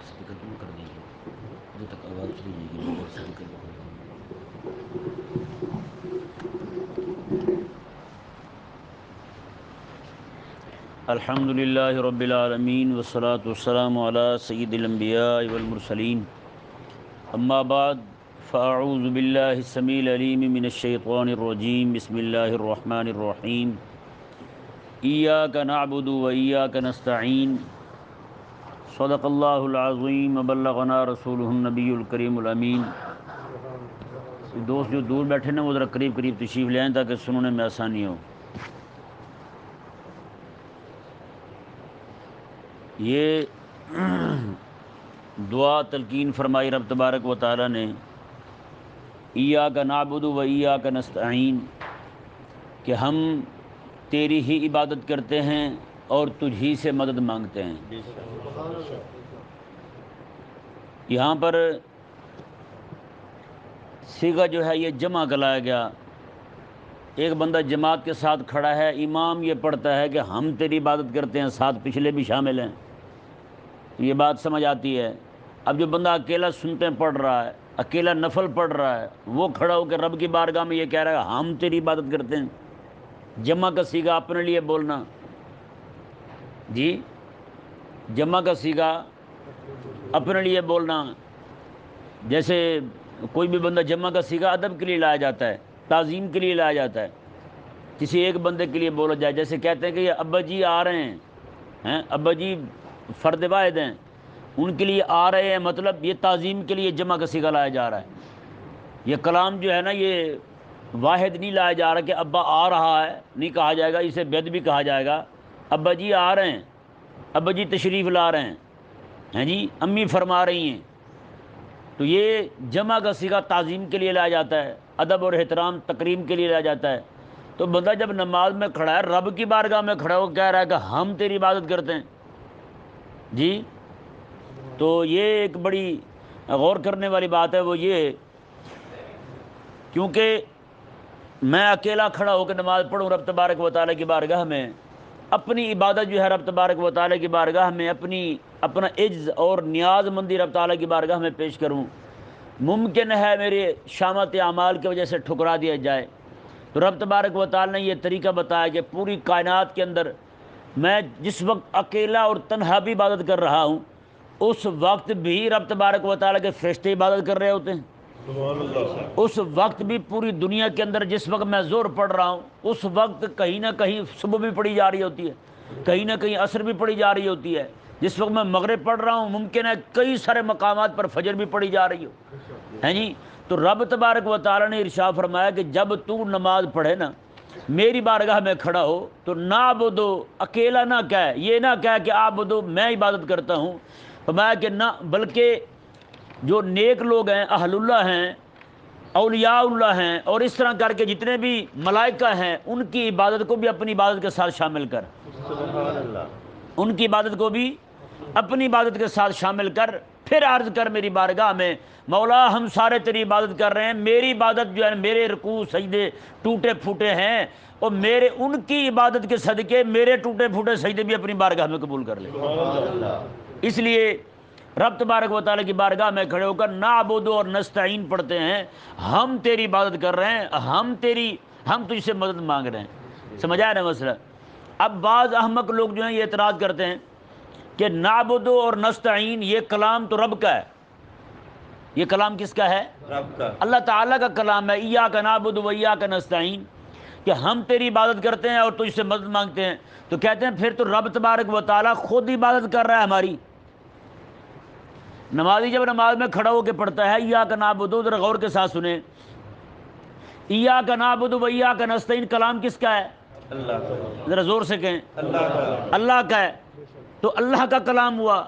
Speaker کیوں کر دیجیے جب تک آواز چلی جائے گی بغیر اسپیکر کے کوئی کام نہیں۔ الحمد للہ رب العالمین والصلاة والسلام علی سید الانبیاء والمرسلین، اما بعد فاعوذ باللہ السمیع العلیم من الشیطان الرجیم، بسم اللہ الرحمن الرحیم۔ ایاک نعبد و ایاک نستعین، صدق اللہ العظیم وبلغنا رسولہ النبی الکریم الامین۔ دوست جو دور بیٹھے نا وہ ذرا قریب قریب تشریف لے آئیں تاکہ سننے میں آسانی ہو۔ یہ دعا تلقین فرمائی رب تبارک و تعالی نے، ایاک نعبد و ایاک نستعین، کہ ہم تیری ہی عبادت کرتے ہیں اور تجھ ہی سے مدد مانگتے ہیں۔ یہاں پر صیغہ جو ہے یہ جمع کا لایا گیا۔ ایک بندہ جماعت کے ساتھ کھڑا ہے، امام یہ پڑھتا ہے کہ ہم تیری عبادت کرتے ہیں، ساتھ پچھلے بھی شامل ہیں، یہ بات سمجھ آتی ہے۔ اب جو بندہ اکیلا سنتے پڑھ رہا ہے، اکیلا نفل پڑھ رہا ہے، وہ کھڑا ہو کے رب کی بارگاہ میں یہ کہہ رہا ہے ہم تیری عبادت کرتے ہیں۔ جمع کا صیغہ اپنے لیے بولنا، جی جمع کا صیغہ اپنے لیے بولنا۔ جیسے کوئی بھی بندہ جمع کا صیغہ ادب کے لیے لایا جاتا ہے، تعظیم کے لیے لایا جاتا ہے، کسی ایک بندے کے لیے بولا جائے۔ جیسے کہتے ہیں کہ یہ ابا جی آ رہے ہیں، ابا جی فرد واحد ہیں، ان کے لیے آ رہے ہیں، مطلب یہ تعظیم کے لیے جمع کا صیغہ لایا جا رہا ہے۔ یہ کلام جو ہے نا یہ واحد نہیں لایا جا رہا کہ ابا آ رہا ہے، نہیں کہا جائے گا، اسے بید بھی کہا جائے گا۔ ابا جی آ رہے ہیں، ابا جی تشریف لا رہے ہیں جی، امی فرما رہی ہیں، تو یہ جمع کا صیغہ تعظیم کے لیے لایا جاتا ہے، ادب اور احترام تکریم کے لیے لایا جاتا ہے۔ تو بندہ جب نماز میں کھڑا ہے، رب کی بارگاہ میں کھڑا ہو کہہ رہا ہے کہ ہم تیری عبادت کرتے ہیں، جی تو یہ ایک بڑی غور کرنے والی بات ہے۔ وہ یہ کیونکہ میں اکیلا کھڑا ہو کے نماز پڑھوں رب تبارک و تعالیٰ کی بارگاہ میں، اپنی عبادت جو ہے رب تبارک و تعالیٰ کی بارگاہ میں اپنا عجز اور نیاز مندی رب تعالیٰ کی بارگاہ میں پیش کروں، ممکن ہے میرے شامت اعمال کی وجہ سے ٹھکرا دیا جائے۔ تو رب تبارک و تعالیٰ نے یہ طریقہ بتایا کہ پوری کائنات کے اندر میں جس وقت اکیلا اور تنہا بھی عبادت کر رہا ہوں، اس وقت بھی رب تبارک و تعالیٰ کے فرشتے عبادت کر رہے ہوتے ہیں۔ اس وقت بھی پوری دنیا کے اندر جس وقت میں زور پڑھ رہا ہوں، اس وقت کہیں نہ کہیں صبح بھی پڑھی جا رہی ہوتی ہے، کہیں نہ کہیں عصر بھی پڑھی جا رہی ہوتی ہے۔ جس وقت میں مغرب پڑھ رہا ہوں، ممکن ہے کئی سارے مقامات پر فجر بھی پڑھی جا رہی ہو، جی۔ تو رب تبارک و تعالیٰ نے ارشاد فرمایا کہ جب تو نماز پڑھے نا، میری بارگاہ میں کھڑا ہو، تو نعبدو، اکیلا نہ کہے، یہ نہ کہے کہ عابدو میں عبادت کرتا ہوں، فرمایا کہ نہ، بلکہ جو نیک لوگ ہیں، اہل اللہ ہیں، اولیاء اللہ ہیں، اور اس طرح کر کے جتنے بھی ملائکہ ہیں، ان کی عبادت کو بھی اپنی عبادت کے ساتھ شامل کر، ان کی عبادت کو بھی اپنی عبادت کے ساتھ شامل کر، پھر عرض کر میری بارگاہ میں مولا ہم سارے تیری عبادت کر رہے ہیں، میری عبادت جو ہے میرے رکوع سجدے ٹوٹے پھوٹے ہیں، اور میرے ان کی عبادت کے صدقے میرے ٹوٹے پھوٹے سجدے بھی اپنی بارگاہ میں قبول کر لے۔ اس لیے رب تبارک و تعالیٰ کی بارگاہ میں کھڑے ہو کر نعبد اور نستعین پڑھتے ہیں، ہم تیری عبادت کر رہے ہیں، ہم تجھ سے مدد مانگ رہے ہیں۔ سمجھ آیا نا مسئلہ؟ اب بعض احمق لوگ جو ہیں یہ اعتراض کرتے ہیں کہ نعبد اور نستعین یہ کلام تو رب کا ہے۔ یہ کلام کس کا ہے؟ رب کا۔ اللہ تعالیٰ کا کلام ہے، ایاک نعبد و ایاک نستعین، کہ ہم تیری عبادت کرتے ہیں اور تجھ سے مدد مانگتے ہیں۔ تو کہتے ہیں پھر تو رب تبارک و تعالیٰ خود عبادت کر رہا ہے ہماری۔ نمازی جب نماز میں کھڑا ہو کے پڑھتا ہے ایاک نعبد، ذرا غور کے ساتھ سنیں، ایاک نعبد و ایاک نستعین کلام کس کا ہے؟ اللہ کا۔ ذرا زور سے کہیں، اللہ کا۔ اللہ کا ہے۔ تو اللہ کا کلام ہوا،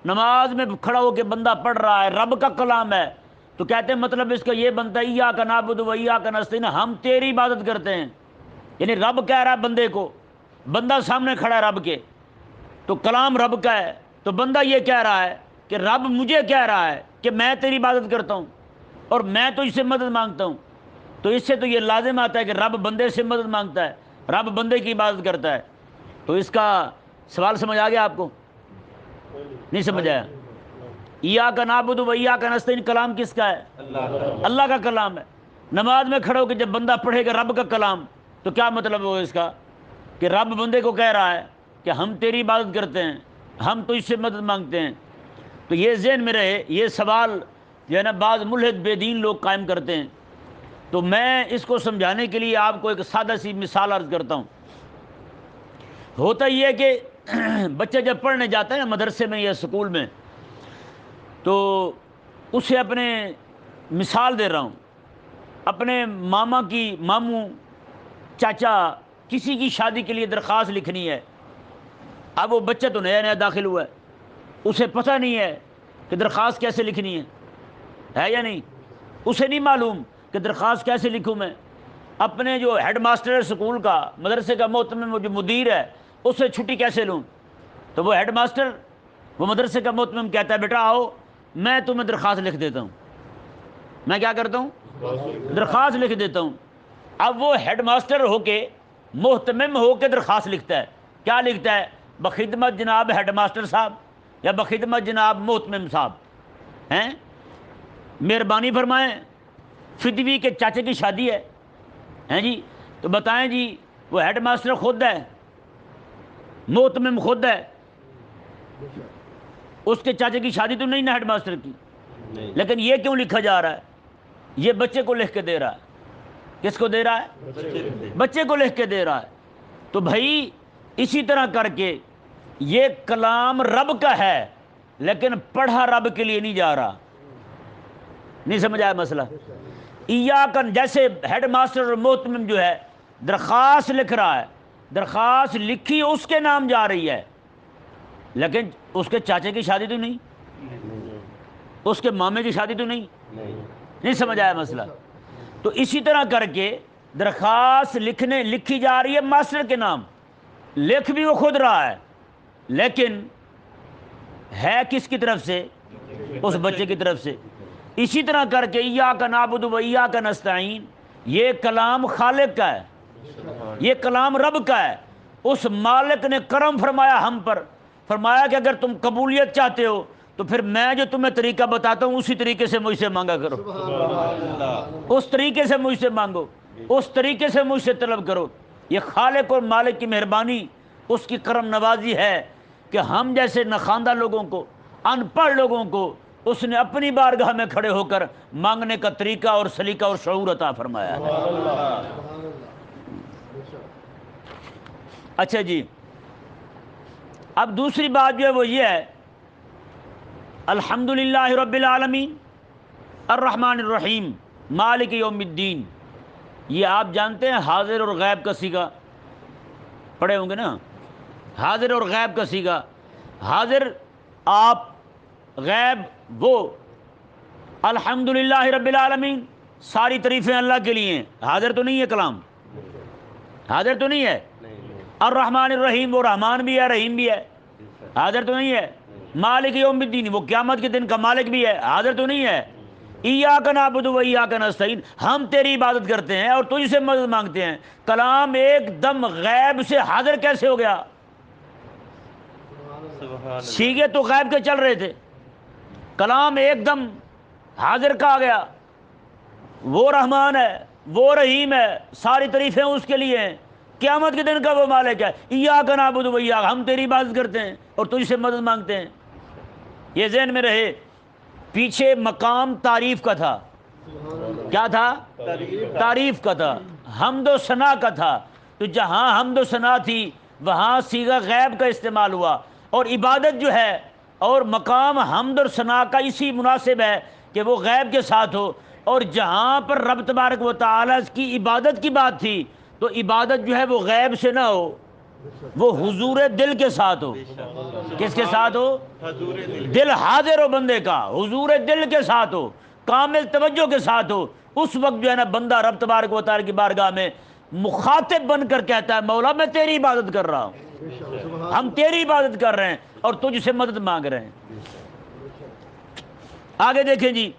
نماز میں کھڑا ہو کے بندہ پڑھ رہا ہے، رب کا کلام ہے، تو کہتے ہیں مطلب اس کا یہ بنتا ہے ایاک نعبد و ایاک نستعین، ہم تیری عبادت کرتے ہیں۔ یعنی رب کہہ رہا ہے بندے کو، بندہ سامنے کھڑا ہے رب کے، تو کلام رب کا ہے، تو بندہ یہ کہہ رہا ہے کہ رب مجھے کہہ رہا ہے کہ میں تیری عبادت کرتا ہوں اور میں تو اس سے مدد مانگتا ہوں۔ تو اس سے تو یہ لازم آتا ہے کہ رب بندے سے مدد مانگتا ہے، رب بندے کی عبادت کرتا ہے۔ تو اس کا سوال سمجھ آ گیا آپ کو؟ نہیں سمجھ آیا؟ ایاک نعبد و ایاک نستعین کلام کس کا ہے؟ اللہ کا کلام ہے۔ نماز میں کھڑے ہو کے جب بندہ پڑھے گا رب کا کلام تو کیا مطلب ہوگا اس کا؟ کہ رب بندے کو کہہ رہا ہے کہ ہم تیری عبادت کرتے ہیں، ہم تجھ سے مدد مانگتے ہیں۔ تو یہ ذہن میں رہے، یہ سوال جو ہے نا بعض ملحد بے دین لوگ قائم کرتے ہیں، تو میں اس کو سمجھانے کے لیے آپ کو ایک سادہ سی مثال عرض کرتا ہوں۔ ہوتا یہ ہے کہ بچہ جب پڑھنے جاتا ہے نا مدرسے میں یا اسکول میں، تو اسے اپنے مثال دے رہا ہوں، اپنے ماما کی، ماموں، چاچا، کسی کی شادی کے لیے درخواست لکھنی ہے۔ اب وہ بچہ تو نیا نیا داخل ہوا ہے، اسے پتہ نہیں ہے کہ درخواست کیسے لکھنی ہے یا نہیں؟ اسے نہیں معلوم کہ درخواست کیسے لکھوں میں۔ اپنے جو ہیڈ ماسٹر ہے اسکول کا، مدرسے کا محتمم، جو مدیر ہے، اس سے چھٹی کیسے لوں؟ تو وہ ہیڈ ماسٹر، وہ مدرسے کا محتمم کہتا ہے بیٹا آؤ میں تمہیں درخواست لکھ دیتا ہوں۔ میں کیا کرتا ہوں؟ درخواست لکھ دیتا ہوں۔ اب وہ ہیڈ ماسٹر ہو کے، محتمم ہو کے درخواست لکھتا ہے۔ کیا لکھتا ہے؟ بخدمت جناب ہیڈ ماسٹر صاحب یا بخدمت جناب محتمم صاحب ہیں، مہربانی فرمائیں، فدوی کے چاچے کی شادی ہے ہیں جی، تو بتائیں جی وہ ہیڈ ماسٹر خود ہے، محتمم خود ہے، اس کے چاچے کی شادی تو نہیں نا ہیڈ ماسٹر کی، لیکن یہ کیوں لکھا جا رہا ہے؟ یہ بچے کو لکھ کے دے رہا ہے۔ کس کو دے رہا ہے؟ بچے کو لکھ کے دے رہا ہے۔ تو بھائی اسی طرح کر کے یہ کلام رب کا ہے، لیکن پڑھا رب کے لیے نہیں جا رہا۔ نہیں سمجھ آیا مسئلہ؟ ایاکن، جیسے ہیڈ ماسٹر اور محتمم جو ہے درخواست لکھ رہا ہے، درخواست لکھی اس کے نام جا رہی ہے، لیکن اس کے چاچے کی شادی تو نہیں، اس کے مامے کی شادی تو نہیں۔ نہیں سمجھ آیا مسئلہ؟ تو اسی طرح کر کے درخواست لکھی جا رہی ہے ماسٹر کے نام، لکھ بھی وہ خود رہا ہے، لیکن ہے کس کی طرف سے؟ اس بچے کی طرف سے۔ اسی طرح کر کے ایاک نعبد و ایاک نستعین، یہ کلام خالق کا ہے، یہ کلام رب کا ہے۔ اس مالک نے کرم فرمایا ہم پر، فرمایا کہ اگر تم قبولیت چاہتے ہو تو پھر میں جو تمہیں طریقہ بتاتا ہوں اسی طریقے سے مجھ سے مانگا کرو، اس طریقے سے مجھ سے مانگو، اس طریقے سے مجھ سے طلب کرو۔ یہ خالق اور مالک کی مہربانی، اس کی کرم نوازی ہے کہ ہم جیسے نخواندہ لوگوں کو، ان پڑھ لوگوں کو اس نے اپنی بارگاہ میں کھڑے ہو کر مانگنے کا طریقہ اور سلیقہ اور شعور عطا فرمایا ہے۔ اچھا جی، اب دوسری بات جو ہے وہ یہ ہے، الحمدللہ رب العالمین الرحمن الرحیم مالک یوم الدین، یہ آپ جانتے ہیں حاضر اور غیب کا صیغہ پڑھے ہوں گے نا، حاضر اور غیب کا صیغہ۔ حاضر آپ، غیب وہ۔ الحمدللہ رب العالمین، ساری تعریفیں اللہ کے لیے ہیں، حاضر تو نہیں ہے کلام، حاضر تو نہیں ہے۔ الرحمن الرحیم، وہ رحمان بھی ہے رحیم بھی ہے، حاضر تو نہیں ہے۔ مالک یوم الدین، وہ قیامت کے دن کا مالک بھی ہے، حاضر تو نہیں ہے۔ ایاک نعبد و ایاک نستعین، ہم تیری عبادت کرتے ہیں اور تجھ سے مدد مانگتے ہیں۔ کلام ایک دم غیب سے حاضر کیسے ہو گیا؟ سیغے تو غیب کے چل رہے تھے، کلام ایک دم حاضر کا آ گیا۔ وہ رحمان ہے، وہ رحیم ہے، ساری تعریفیں اس کے لیے ہیں، قیامت کے دن کا وہ مالک ہے۔ ایاک نعبد و ایاک، ہم تیری عبادت کرتے ہیں اور تجھ سے مدد مانگتے ہیں۔ یہ ذہن میں رہے، پیچھے مقام تعریف کا تھا، کیا تھا؟ تعریف کا تھا، حمد و ثنا کا تھا۔ تو جہاں حمد و ثنا تھی وہاں صیغہ غیب کا استعمال ہوا، اور عبادت جو ہے اور مقام حمد اور ثنا کا اسی مناسب ہے کہ وہ غیب کے ساتھ ہو، اور جہاں پر رب تبارک و تعالیٰ کی عبادت کی بات تھی تو عبادت جو ہے وہ غیب سے نہ ہو، وہ حضور دل کے ساتھ ہو۔ کس کے ساتھ ہو؟ دل حاضر ہو بندے کا، حضور دل کے ساتھ ہو، کامل توجہ کے ساتھ ہو۔ اس وقت جو ہے نا بندہ رب تبارک و تعالیٰ کی بارگاہ میں مخاطب بن کر کہتا ہے مولا میں تیری عبادت کر رہا ہوں، ہم تیری عبادت کر رہے ہیں اور تجھ سے مدد مانگ رہے ہیں۔ آگے دیکھیں جی،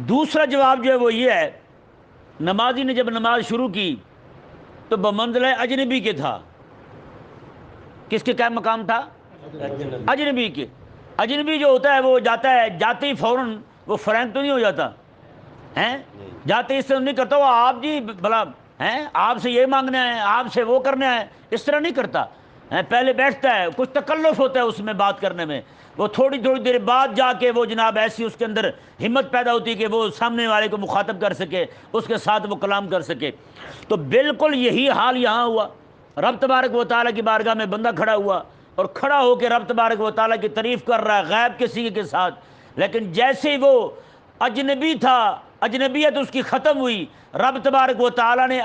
دوسرا جواب جو ہے وہ یہ ہے، نمازی نے جب نماز شروع کی تو بمنزلہ اجنبی کے تھا۔ کس کے قائم مقام تھا؟ اجنبی کے۔ اجنبی جو ہوتا ہے وہ جاتا ہے، جاتے ہی فوراً وہ فرینک تو نہیں ہو جاتا ہیں، جاتے اس طرح نہیں کرتا وہ آپ جی بھلا ہیں آپ سے یہ مانگنا ہے، آپ سے وہ کرنا ہے، اس طرح نہیں کرتا ہیں، پہلے بیٹھتا ہے، کچھ تکلف ہوتا ہے اس میں بات کرنے میں، وہ تھوڑی دیر بعد جا کے وہ جناب ایسی اس کے اندر ہمت پیدا ہوتی ہے کہ وہ سامنے والے کو مخاطب کر سکے، اس کے ساتھ وہ کلام کر سکے۔ تو بالکل یہی حال یہاں ہوا، رب تبارک و تعالیٰ کی بارگاہ میں بندہ کھڑا ہوا اور کھڑا ہو کے رب تبارک و تعالیٰ کی تعریف کر رہا ہے غیب کے سیغے کے ساتھ، لیکن جیسے ہی وہ اجنبی تھا، اجنبیت اس کی ختم ہوئی، رب تبارک و تعالیٰ نے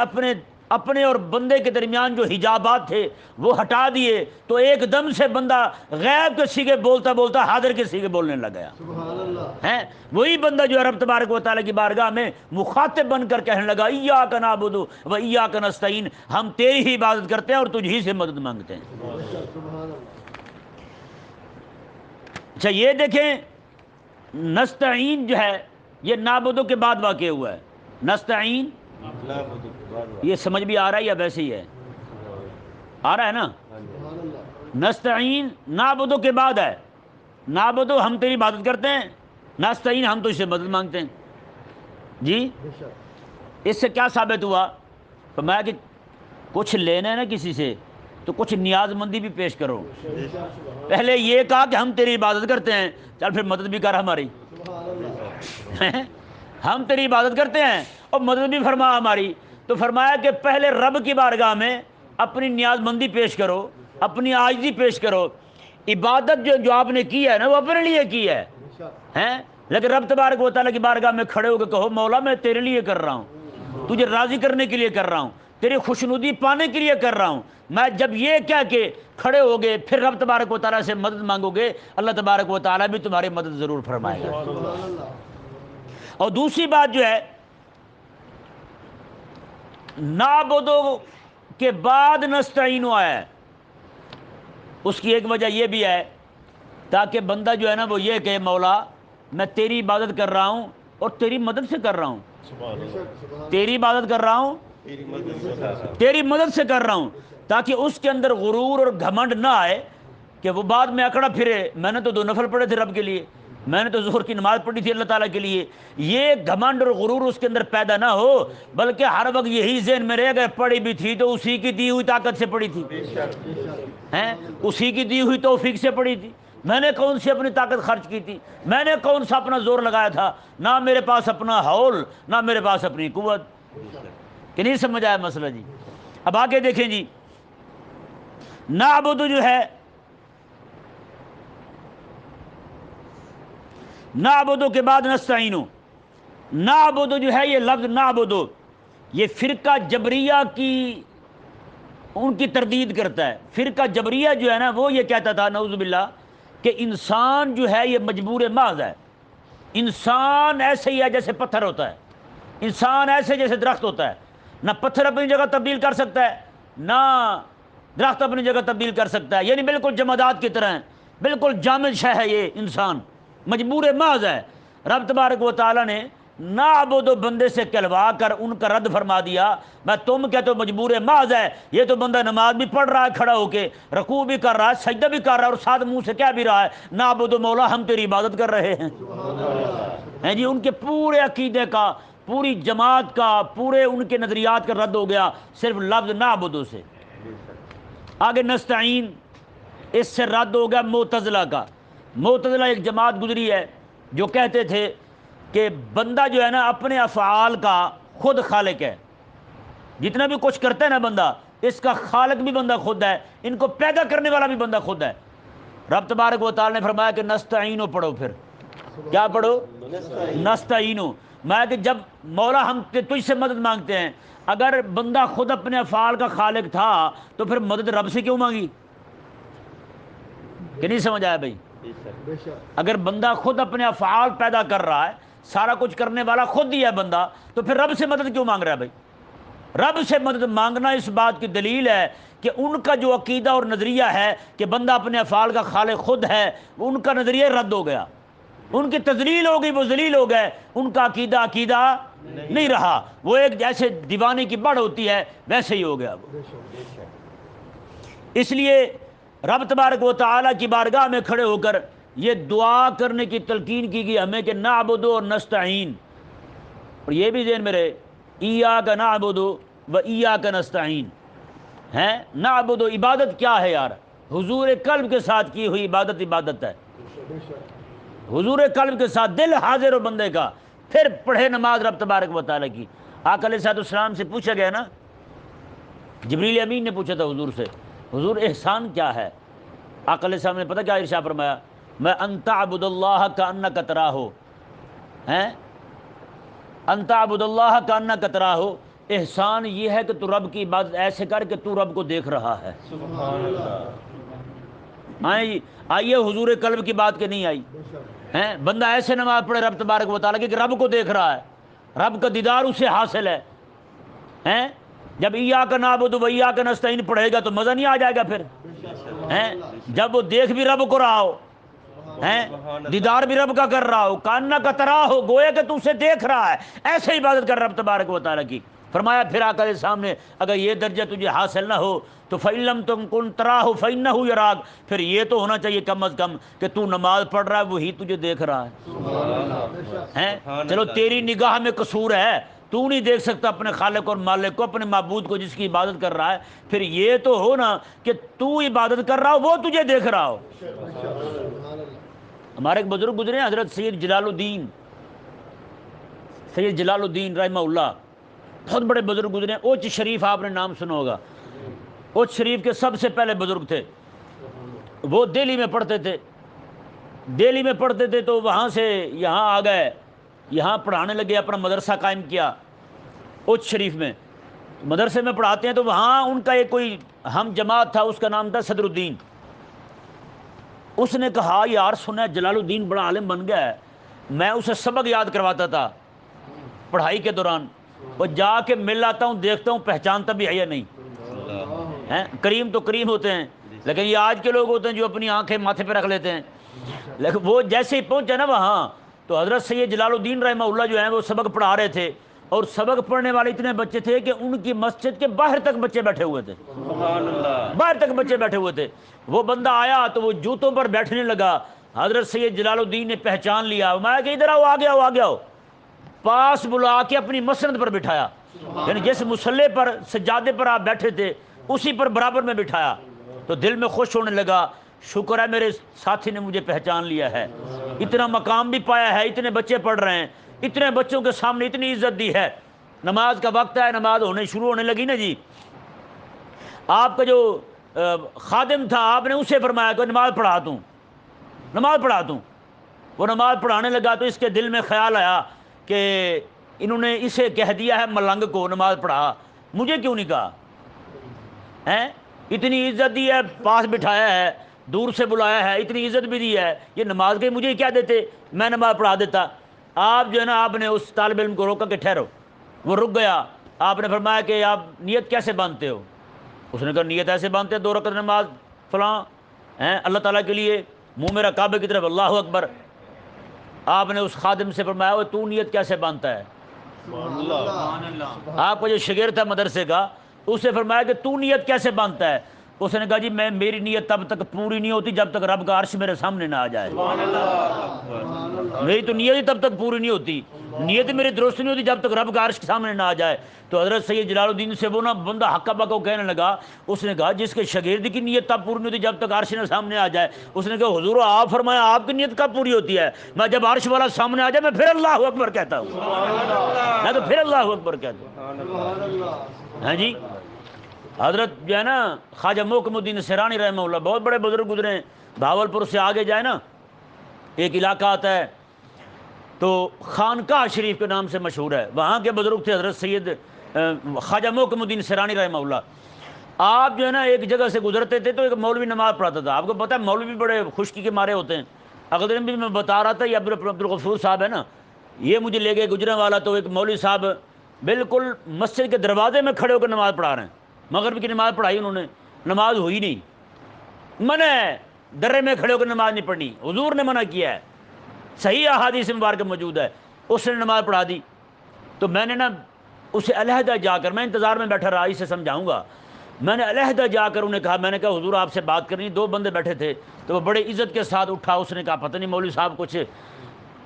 اپنے اور بندے کے درمیان جو حجابات تھے وہ ہٹا دیے، تو ایک دم سے بندہ غیب کے سیغے بولتا بولتا حاضر کے سیغے بولنے لگ گیا۔ سبحان اللہ۔ ہیں وہی بندہ جو ہے رب تبارک و تعالیٰ کی بارگاہ میں مخاطب بن کر کہنے لگا ایاک نعبد و ایاک نستعین، ہم تیری ہی عبادت کرتے ہیں اور تجھ ہی سے مدد مانگتے ہیں۔ سبحان اللہ۔ اچھا یہ دیکھیں نستعین جو ہے یہ نعبدو کے بعد واقع ہوا ہے، نستعین یہ سمجھ بھی آ رہا ہے یا ویسے ہی ہے؟ آ رہا ہے نا؟ سبحان اللہ۔ نستعین نعبدو کے بعد ہے، نعبدو ہم تیری عبادت کرتے ہیں، نستعین ہم تو اس سے مدد مانگتے ہیں۔ جی بے شک۔ اس سے کیا ثابت ہوا؟ فرمایا کہ کچھ لینا ہے نا کسی سے تو کچھ نیاز مندی بھی پیش کرو۔ پہلے یہ کہا کہ ہم تیری عبادت کرتے ہیں، چل پھر مدد بھی کر ہماری، سبحان اللہ۔ ہم تیری عبادت کرتے ہیں اور مدد بھی فرما ہماری۔ تو فرمایا کہ پہلے رب کی بارگاہ میں اپنی نیاز مندی پیش کرو، اپنی عاجزی پیش کرو۔ عبادت جو آپ نے کی ہے نا وہ اپنے لیے کی ہے بے شک۔ ہیں، لیکن رب تبارک و تعالیٰ کی بارگاہ میں کھڑے ہو کے کہو مولا میں تیرے لیے کر رہا ہوں، تجھے راضی کرنے کے لیے کر رہا ہوں، تیری خوشنودی پانے کے لیے کر رہا ہوں۔ میں جب یہ کہہ کے کھڑے ہوگے پھر رب تبارک و تعالیٰ سے مدد مانگو گے، اللہ تبارک و تعالیٰ بھی تمہاری مدد ضرور فرمائے گا۔ سبحان اللہ۔ اور دوسری بات جو ہے نعبدو کے بعد نستعین آیا ہے، اس کی ایک وجہ یہ بھی ہے تاکہ بندہ جو ہے نا وہ یہ کہ مولا میں تیری عبادت کر رہا ہوں اور تیری مدد سے کر رہا ہوں، بے شک۔ سبحان تیری عبادت کر رہا ہوں تیری مدد سے کر رہا ہوں، تاکہ اس کے اندر غرور اور گھمنڈ نہ آئے کہ وہ بعد میں اکڑا پھرے میں نے تو 2 نفل پڑھے تھے رب کے لیے، میں نے تو ظہر کی نماز پڑھی تھی اللہ تعالیٰ کے لیے۔ یہ گھمنڈ اور غرور اس کے اندر پیدا نہ ہو، بلکہ ہر وقت یہی ذہن میں رہے گا پڑھی بھی تھی تو اسی کی دی ہوئی طاقت سے پڑھی تھی، ہیں اسی کی دی ہوئی توفیق سے پڑھی تھی، میں نے کون سی اپنی طاقت خرچ کی تھی، میں نے کون سا اپنا زور لگایا تھا، نہ میرے پاس اپنا حول نہ میرے پاس اپنی قوت۔ کہ نہیں سمجھ آیا مسئلہ جی؟ اب آگے دیکھیں جی، نعبد جو ہے نعبدو کے بعد نستعینو، نعبدو جو ہے یہ لفظ نعبدو یہ فرقہ جبریہ کی ان کی تردید کرتا ہے۔ فرقہ جبریہ جو ہے نا وہ یہ کہتا تھا نعوذ باللہ کہ انسان جو ہے یہ مجبور محض ہے، انسان ایسے ہی ہے جیسے پتھر ہوتا ہے، انسان ایسے جیسے درخت ہوتا ہے، نہ پتھر اپنی جگہ تبدیل کر سکتا ہے نہ درخت اپنی جگہ تبدیل کر سکتا ہے، یعنی بالکل جمادات کی طرح ہے، بالکل جامد شے ہے، یہ انسان مجبور محض ہے۔ رب تبارک و تعالیٰ نے نعبدو بندے سے کہلوا کر ان کا رد فرما دیا، میں تم کہتے ہو مجبور محض ہے، یہ تو بندہ نماز بھی پڑھ رہا ہے کھڑا ہو کے، رکوع بھی کر رہا ہے، سجدہ بھی کر رہا ہے اور ساتھ منہ سے کہہ بھی رہا ہے نعبدو مولا ہم تیری عبادت کر رہے ہیں۔ ہیں جی ان کے پورے عقیدے کا، پوری جماعت کا، پورے ان کے نظریات کا رد ہو گیا صرف لفظ نعبدو سے۔ آگے نستعین، اس سے رد ہو گیا معتزلہ کا۔ معتزلہ ایک جماعت گزری ہے جو کہتے تھے کہ بندہ جو ہے نا اپنے افعال کا خود خالق ہے، جتنا بھی کچھ کرتا ہے نا بندہ اس کا خالق بھی بندہ خود ہے، ان کو پیدا کرنے والا بھی بندہ خود ہے۔ رب تبارک و تعالی نے فرمایا کہ نستعینو پڑھو، پھر کیا پڑھو؟ نستعینو، میں کہ جب مولا ہم تجھ سے مدد مانگتے ہیں، اگر بندہ خود اپنے افعال کا خالق تھا تو پھر مدد رب سے کیوں مانگی؟ کہ نہیں سمجھ آیا بھائی؟ بے شک۔ اگر بندہ خود اپنے افعال پیدا کر رہا ہے، سارا کچھ کرنے والا خود ہی ہے بندہ، تو پھر رب سے مدد کیوں مانگ رہا ہے بھائی؟ رب سے مدد مانگنا اس بات کی دلیل ہے کہ ان کا جو عقیدہ اور نظریہ ہے کہ بندہ اپنے افعال کا خالق خود ہے، ان کا نظریہ رد ہو گیا، ان کی تذلیل ہو گئی، وہ ذلیل ہو گئے، ان کا عقیدہ نہیں رہا، وہ ایک جیسے دیوانے کی بڑھ ہوتی ہے ویسے ہی ہو گیا وہ۔ بے شک۔ اس لیے رب تبارک و تعالیٰ کی بارگاہ میں کھڑے ہو کر یہ دعا کرنے کی تلقین کی گئی ہمیں کہ نعبد و نستعین، اور یہ بھی ذہن میں رہے ایاک نعبد و ایاک نستعین ہے۔ نعبد و عبادت کیا ہے یار؟ حضور قلب کے ساتھ کی ہوئی عبادت عبادت ہے، بے شک حضور قلب کے ساتھ دل حاضر ہو بندے کا، پھر پڑھے نماز رب تبارک و تعالیٰ کی۔ آقا علیہ السلام سے پوچھا گیا نا، جبریل امین نے پوچھا تھا حضور سے، حضور احسان کیا ہے؟ آقا علیہ السلام نے پتہ کیا ارشاد فرمایا؟ میں ان تعبد اللہ کانک تراہ ہیں، ان تعبد اللہ کانک تراہ، احسان یہ ہے کہ تو رب کی عبادت ایسے کر کہ تو رب کو دیکھ رہا ہے۔ سبحان اللہ آئیے حضور قلب کی بات کہ نہیں آئی بے شک ہیں؟ بندہ ایسے نماز پڑھے رب تبارک و تعالیٰ کی کہ رب کو دیکھ رہا ہے، رب کا دیدار اسے حاصل ہے ہیں؟ جب ایاک نعبد و ایاک نستعین پڑھے گا تو مزہ نہیں آ جائے گا پھر ہیں؟ جب وہ دیکھ بھی رب کو رہا ہو ہیں، دیدار بھی رب کا کر رہا ہو، کاننا کا تراہ ہو، گویا کہ تو اسے دیکھ رہا ہے، ایسے عبادت کر رب تبارک و تعالیٰ کی۔ فرمایا پھر آقا کے سامنے اگر یہ درجہ تجھے حاصل نہ ہو تو فَإِن لَمْ تَكُن تَرَاهُ فَإِنَّهُ يَرَاكَ، پھر یہ تو ہونا چاہیے کم از کم کہ تو نماز پڑھ رہا ہے وہی تجھے دیکھ رہا ہے سبحان اللہ بے شک ہیں؟ چلو تیری نگاہ میں قصور ہے، تو نہیں دیکھ سکتا اپنے خالق اور مالک کو، اپنے معبود کو جس کی عبادت کر رہا ہے، پھر یہ تو ہو نا کہ تو عبادت کر رہا ہو وہ تجھے دیکھ رہا ہو۔ سبحان اللہ ہمارے ایک بزرگ گزرے ہیں حضرت سید جلال الدین رحمہ اللہ، بہت بڑے بزرگ گزرے ہیں۔ اوچ شریف آپ نے نام سنا ہوگا، اوچ شریف کے سب سے پہلے بزرگ تھے، وہ دہلی میں پڑھتے تھے تو وہاں سے یہاں آ گئے، یہاں پڑھانے لگے، اپنا مدرسہ قائم کیا اوچ شریف میں۔ مدرسے میں پڑھاتے ہیں تو وہاں ان کا ایک کوئی ہم جماعت تھا، اس کا نام تھا صدر الدین۔ اس نے کہا یار سنا جلال الدین بڑا عالم بن گیا ہے، میں اسے سبق یاد کرواتا تھا پڑھائی کے دوران، اور جا کے مل آتا ہوں دیکھتا ہوں پہچانتا بھی ہے یا نہیں ہیں؟ کریم تو کریم ہوتے ہیں، لیکن یہ آج کے لوگ ہوتے ہیں جو اپنی آنکھیں ماتھے پہ رکھ لیتے ہیں۔ لیکن وہ جیسے ہی پہنچا نا وہاں تو حضرت سید جلال الدین رحمہ اللہ جو ہیں وہ سبق پڑھا رہے تھے، اور سبق پڑھنے والے اتنے بچے تھے کہ ان کی مسجد کے باہر تک بچے بیٹھے ہوئے تھے، باہر تک بچے بیٹھے ہوئے تھے۔ وہ بندہ آیا تو وہ جوتوں پر بیٹھنے لگا، حضرت سید جلال الدین نے پہچان لیا، میں کہ ادھر آؤ، آ گیا ہو، پاس بلا کے اپنی مسند پر بٹھایا، یعنی جس مصلے پر سجادے پر آپ بیٹھے تھے اسی پر برابر میں بٹھایا، تو دل میں خوش ہونے لگا، شکر ہے میرے ساتھی نے مجھے پہچان لیا ہے، اتنا مقام بھی پایا ہے، اتنے بچے پڑھ رہے ہیں، اتنے بچوں کے سامنے اتنی عزت دی ہے۔ نماز کا وقت ہے، نماز شروع ہونے لگی نا جی، آپ کا جو خادم تھا آپ نے اسے فرمایا کہ نماز پڑھا دوں۔ وہ نماز پڑھانے لگا تو اس کے دل میں خیال آیا کہ انہوں نے اسے کہہ دیا ہے ملنگ کو نماز پڑھا، مجھے کیوں نہیں کہا ہیں؟ اتنی عزت دی ہے، پاس بٹھایا ہے، دور سے بلایا ہے، اتنی عزت بھی دی ہے، یہ نماز کے مجھے کیا دیتے، میں نماز پڑھا دیتا۔ آپ جو ہے نا آپ نے اس طالب علم کو روکا کہ ٹھہرو، وہ رک گیا۔ آپ نے فرمایا کہ آپ نیت کیسے باندھتے ہو؟ اس نے کہا نیت ایسے باندھتے ہیں 2 رکعت نماز فلاں ہیں اللہ تعالیٰ کے لیے، منہ میرا کعبے کی طرف، اللہ اکبر۔ آپ نے اس خادم سے فرمایا وہ تو نیت کیسے باندھتا ہے؟ آپ کا جو شاگرد تھا مدرسے کا اس سے فرمایا کہ تو نیت کیسے باندھتا ہے؟ اس نے کہا جی میری نیت تب تک پوری نہیں ہوتی جب تک رب کا عرش میرے سامنے نہ آ جائے، میری تو نیت ہی تب تک پوری نہیں ہوتی، نیت میری درست نہیں ہوتی جب تک رب کا عرش کے سامنے نہ آ جائے۔ تو حضرت سید جلال الدین سے وہ نا بندہ ہکا بکا کہنے لگا، اس نے کہا جس کے شاگرد کی نیت تب پوری نہیں ہوتی جب تک عرش نہ سامنے آ جائے۔ اس نے کہا حضور آپ فرمایا آپ کی نیت کب پوری ہوتی ہے؟ میں جب عرش والا سامنے آ جائے میں پھر اللہ اکبر کہتا ہوں، میں تو پھر اللہ اکبر کہتا ہوں۔ ہاں جی، حضرت جو ہے نا خواجہ محکم الدین سیرانی رحمہ اللہ، بہت بڑے بزرگ گزرے ہیں، بھاولپور سے آگے جائے نا ایک علاقہ آتا ہے تو خانقاہ شریف کے نام سے مشہور ہے، وہاں کے بزرگ تھے حضرت سید خواجہ محکم الدین سیرانی رحمہ اللہ۔ آپ جو ہے نا ایک جگہ سے گزرتے تھے تو ایک مولوی نماز پڑھاتا تھا، آپ کو پتہ ہے مولوی بڑے خشکی کے مارے ہوتے ہیں۔ اگلے دن بھی میں بتا رہا تھا، یہ عبدالغفور صاحب ہے نا، یہ مجھے لے گئے گجرے والا، تو ایک مولوی صاحب بالکل مسجد کے دروازے میں کھڑے ہو کر نماز پڑھا رہے ہیں، مغرب کی نماز پڑھائی انہوں نے، نماز ہوئی نہیں، منع ہے درے میں کھڑے ہو کر نماز نہیں پڑھنی، حضور نے منع کیا ہے، صحیح احادیث مبارکہ موجود ہے۔ اس نے نماز پڑھا دی، تو میں نے نا اسے علیحدہ جا کر، میں انتظار میں بیٹھا رہا، اسے سمجھاؤں گا، میں نے علیحدہ جا کر انہیں کہا، میں نے کہا حضور آپ سے بات کرنی، دو بندے بیٹھے تھے، تو وہ بڑے عزت کے ساتھ اٹھا، اس نے کہا پتہ نہیں مولوی صاحب کچھ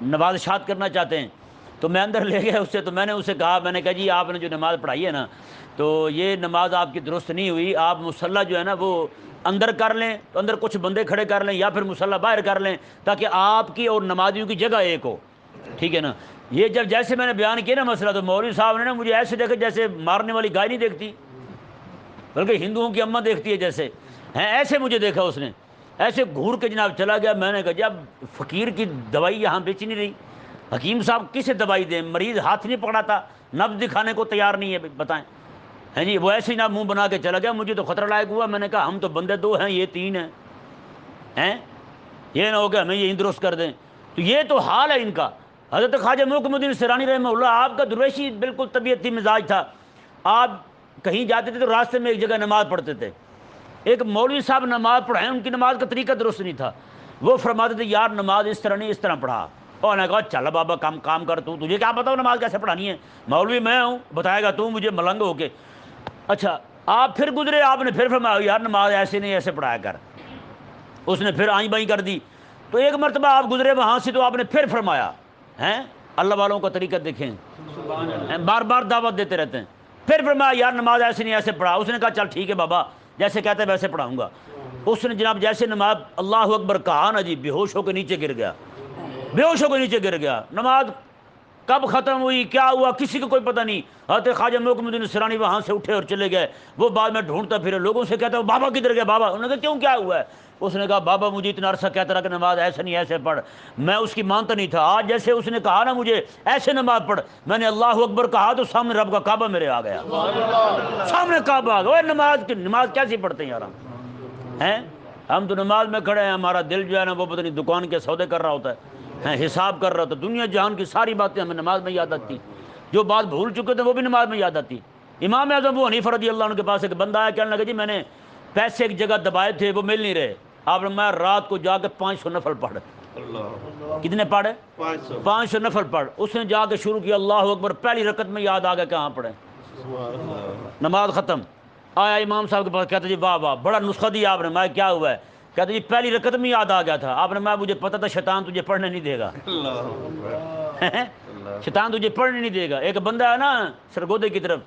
نوازشات کرنا چاہتے ہیں، تو میں اندر لے گیا اس سے، تو میں نے اسے کہا، میں نے کہا جی آپ نے جو نماز پڑھائی ہے نا، تو یہ نماز آپ کی درست نہیں ہوئی، آپ مصلی جو ہے نا وہ اندر کر لیں، تو اندر کچھ بندے کھڑے کر لیں، یا پھر مصلی باہر کر لیں، تاکہ آپ کی اور نمازیوں کی جگہ ایک ہو، ٹھیک ہے نا۔ یہ جب جیسے میں نے بیان کیا نا مسئلہ، تو مولوی صاحب نے نا مجھے ایسے دیکھا جیسے مارنے والی گائے نہیں دیکھتی، بلکہ ہندوؤں کی اماں دیکھتی ہے جیسے ہیں، ایسے مجھے دیکھا اس نے، ایسے گھور کے جناب چلا گیا۔ میں نے کہا جب فقیر کی دوائی یہاں بیچی نہیں رہی، حکیم صاحب کسے دوائی دیں، مریض ہاتھ نہیں پکڑاتا، نبض دکھانے کو تیار نہیں ہے، بتائیں، ہیں جی، وہ ایسے ہی نہ منہ بنا کے چلا گیا۔ مجھے تو خطرہ لائق ہوا، میں نے کہا ہم تو بندے دو ہیں، یہ تین ہیں، یہ نہ ہو کہ ہمیں یہ درست کر دیں۔ تو یہ تو حال ہے ان کا۔ حضرت خواجہ محکم الدین سرانی رحمہ اللہ، آپ کا درویشی بالکل طبیعت تھی، مزاج تھا، آپ کہیں جاتے تھے تو راستے میں ایک جگہ نماز پڑھتے تھے، ایک مولوی صاحب نماز پڑھائیں، ان کی نماز کا طریقہ درست نہیں تھا، وہ فرماتے تھے یار نماز اس طرح نہیں، اس طرح پڑھا، اور نے کہا چل بابا کام کر، تجھے کیا پتا نماز کیسے پڑھانی ہے، مولوی میں ہوں، بتائے گا تو مجھے ملنگ ہو کے۔ اچھا آپ پھر گزرے، آپ نے پھر فرمایا یار نماز ایسے نہیں، ایسے پڑھایا کر، اس نے پھر آئیں بائیں کر دی۔ تو ایک مرتبہ آپ گزرے وہاں سے، تو آپ نے پھر فرمایا، ہیں اللہ والوں کا طریقہ دیکھیں، بار بار دعوت دیتے رہتے ہیں، پھر فرمایا یار نماز ایسے نہیں، ایسے پڑھا۔ اس نے کہا چل ٹھیک ہے بابا، جیسے کہتے ہیں ویسے پڑھاؤں گا۔ اس نے جناب جیسے نماز اللہ اکبر کہا نا جی، بے ہوش ہو کے نیچے گر گیا، بے ہوش ہو کے نیچے گر گیا۔ نماز کب ختم ہوئی، کیا ہوا، کسی کو کوئی پتہ نہیں۔ حضرت خواجہ محکم الدین سرانی وہاں سے اٹھے اور چلے گئے۔ وہ بعد میں ڈھونڈتا پھرے، لوگوں سے کہتا بابا کدھر گیا بابا، انہوں نے کہا کیوں، کیا ہوا ہے؟ اس نے کہا بابا مجھے اتنا عرصہ کہتا رہا کہ نماز ایسے نہیں ایسے پڑھ، میں اس کی مانتا نہیں تھا، آج جیسے اس نے کہا نا مجھے ایسے نماز پڑھ، میں نے اللہ اکبر کہا تو سامنے رب کا کعبہ میرے آ گیا، سامنے کعبہ آ گیا۔ نماز کیسی پڑھتے ہیں یار ہم تو نماز میں کھڑے ہیں، ہمارا دل جو ہے نا وہ پتہ نہیں دکان کے سودے کر رہا ہوتا ہے، حساب کر رہا ہوتا ہے، دنیا جہان کی ساری باتیں ہمیں نماز میں یاد آتی، جو بات بھول چکے تھے وہ بھی نماز میں یاد آتی۔ امام اعظم ابو حنیفہ رضی اللہ عنہ کے پاس ایک بندہ آیا، کہنے لگا جی میں نے پیسے ایک جگہ دبائے تھے وہ مل نہیں رہے، آپ نے میں رات کو جا کے 500 نفل پڑھ، کتنے پڑھے؟ 500 نفل پڑھ۔ اس نے جا کے شروع کیا اللہ اکبر، پہلی رکعت میں یاد آ گیا کہاں پڑھے، نماز ختم۔ آیا امام صاحب کے پاس، کہتے جی واہ واہ بڑا نسخہ دیا آپ نے، میں کیا ہوا ہے؟ کہتے جی پہلی رکعت میں یاد آ گیا تھا، آپ نے میں مجھے پتا تھا شیطان تجھے پڑھنے نہیں دے گا، شیطان تجھے پڑھنے نہیں دے گا۔ ایک بندہ ہے نا سرگودے کی طرف،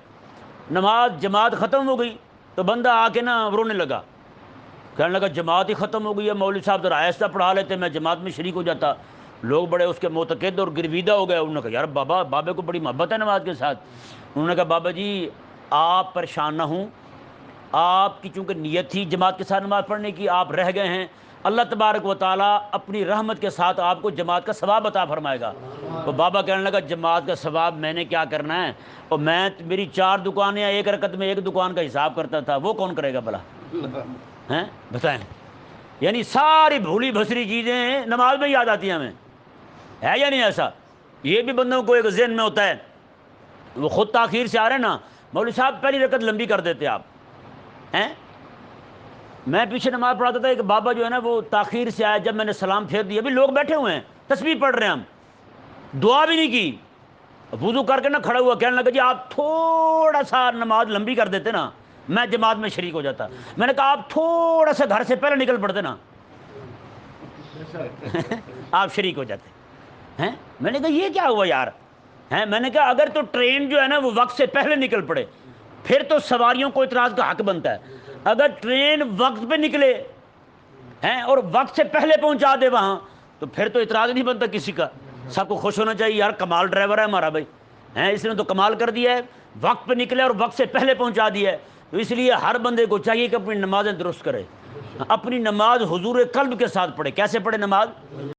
نماز جماعت ختم ہو گئی تو بندہ آ کے نا رونے لگا، کہنے لگا جماعت ہی ختم ہو گئی ہے، مولوی صاحب ذرا آہستہ پڑھا لیتے، میں جماعت میں شریک ہو جاتا۔ لوگ بڑے اس کے معتقد اور گرویدہ ہو گئے، انہوں نے کہا یار بابے کو بڑی محبت ہے نماز کے ساتھ۔ انہوں نے کہا بابا جی آپ پریشان نہ ہوں، آپ کی چونکہ نیت تھی جماعت کے ساتھ نماز پڑھنے کی، آپ رہ گئے ہیں، اللہ تبارک و تعالیٰ اپنی رحمت کے ساتھ آپ کو جماعت کا ثواب عطا فرمائے گا۔ تو بابا کہنے لگا جماعت کا ثواب میں نے کیا کرنا ہے، اور میں میری 4 دکانیں، ایک رکعت میں ایک دکان کا حساب کرتا تھا، وہ کون کرے گا بھلا، ہیں بتائیں؟ یعنی ساری بھولی بھسری چیزیں نماز میں یاد آتی ہیں ہمیں، ہے یا نہیں ایسا؟ یہ بھی بندوں کو ایک ذہن میں ہوتا ہے، وہ خود تاخیر سے آ رہے ہیں نا، مولوی صاحب پہلی رکعت لمبی کر دیتے آپ ہیں۔ میں پیچھے نماز پڑھاتا تھا، ایک بابا جو ہے نا وہ تاخیر سے آیا، جب میں نے سلام پھیر دیا، ابھی لوگ بیٹھے ہوئے ہیں تسبیح پڑھ رہے ہیں، ہم دعا بھی نہیں کی، وضو کر کے نا کھڑا ہوا، کہنے لگا جی آپ تھوڑا سا نماز لمبی کر دیتے نا، میں جماعت میں شریک ہو جاتا۔ میں نے کہا آپ تھوڑا سا گھر سے پہلے نکل پڑتے نا آپ شریک ہو جاتے ہیں۔ میں نے کہا یہ کیا ہوا یار، ہیں میں نے کہا اگر تو ٹرین جو ہے نا وہ وقت سے پہلے نکل پڑے پھر تو سواریوں کو اعتراض کا حق بنتا ہے، اگر ٹرین وقت پہ نکلے ہیں اور وقت سے پہلے پہنچا دے وہاں تو پھر تو اعتراض نہیں بنتا کسی کا، سب کو خوش ہونا چاہیے، یار کمال ڈرائیور ہے ہمارا بھائی، ہیں اس نے تو کمال کر دیا ہے، وقت پہ نکلے اور وقت سے پہلے پہنچا دیا ہے۔ تو اس لیے ہر بندے کو چاہیے کہ اپنی نمازیں درست کرے، اپنی نماز حضور قلب کے ساتھ پڑھے۔ کیسے پڑھے نماز؟